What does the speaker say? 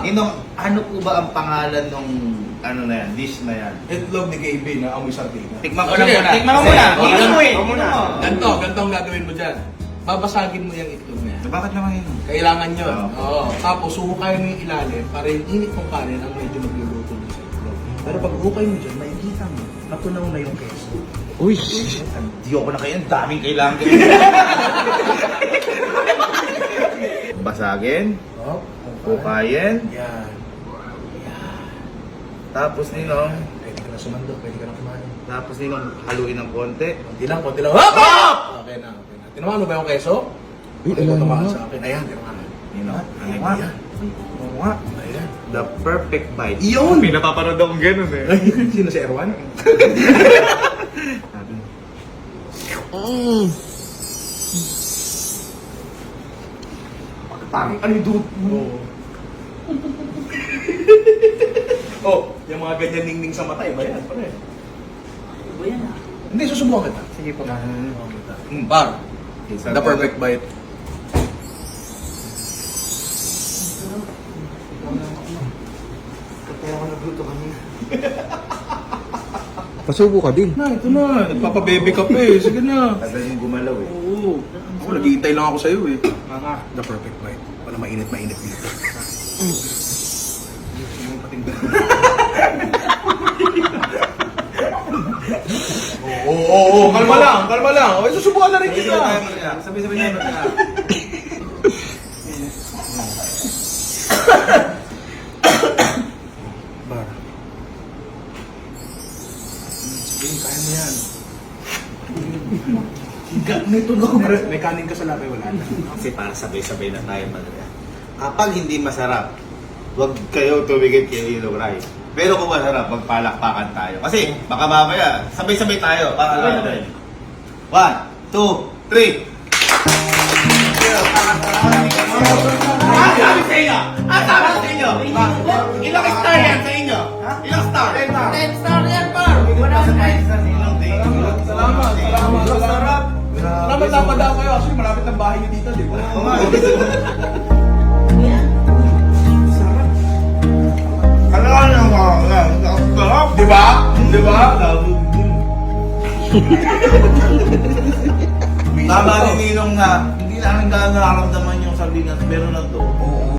Ninong, ano po ba ang pangalan nung ano na yan, dish na yan? Itlog ni KB na amoy sardina. Tikman ko lang Sige, muna. tikman mo muna. Tikman mo eh. Tikman mo na. Tikman mo. Ganito ang gagawin mo dyan. Babasagin mo yung itlog na yan. Bakit naman yun? Kailangan yun. Oo. Oo. Tapos suhukayin mo yung ilalim para yung init ng kanin ang medyo magluluto dun sa itlog. Pero pag hukay mo dyan, makikita mo, natunaw na yung keso. Uy! Di ako na kayo, ang daming kailangan ko. Basagin, Oh, hukayin, yan. tapos ninong, Pwede ka na sumandok, pwede ka na kumain. tapos ninong haluin ng konti. Konti lang, konti lang. Hop! Hop! Okay na, okay na. Tinamaan mo ba yung keso? Uy, Okay, alam tumakas mo. sa akin. Ayan, tinamaan. Ninong, ano Ayan, nga? ayan. Oo nga. Ayan. The perfect bite. Iyon! Pinapapanood akong ganun eh. Sino si Erwan? Sabi, Parang ano yung dude mo? Oh, yung mga ganyan ningning sa mata, iba yan. Pare. Iba yan ah. Hindi, susubukan kita. Sige po. Par. The perfect bite. Kaya ako nagluto kanina. Pasubo ka din. Na, ito na. Nagpapabebe ka pa eh. Sige na. Tagal yung gumalaw eh. Oo. Ako, naghihintay lang ako sa'yo eh. Mga. The perfect bite. Wala mainit dito. Yung patinda. Oo, kalma lang. O, susubukan na rin kita. Sabi-sabi niya. Bar. Sige, kaya mo yan. Nito na ako. May kanin ka sa labi, wala na. Kasi para sabay-sabay na tayo mag-react. Kapag hindi masarap, huwag kayo tumigil kay Yellow Rice. Pero kung masarap, magpalakpakan tayo. Kasi baka mamaya, sabay-sabay tayo. Para lang tayo. 1, 2, 3. Ang sabi sa inyo! Ang sabi sa inyo! Ilang star yan sa inyo? Ilang star? 10 star yan, par! Salamat. Salamat na daw kayo. Actually, malapit ang bahay niyo dito, di ba? Di ba? Di ba? Tama ni Ninong na hindi namin gano'n nakaramdaman yung sardinas, pero lang to.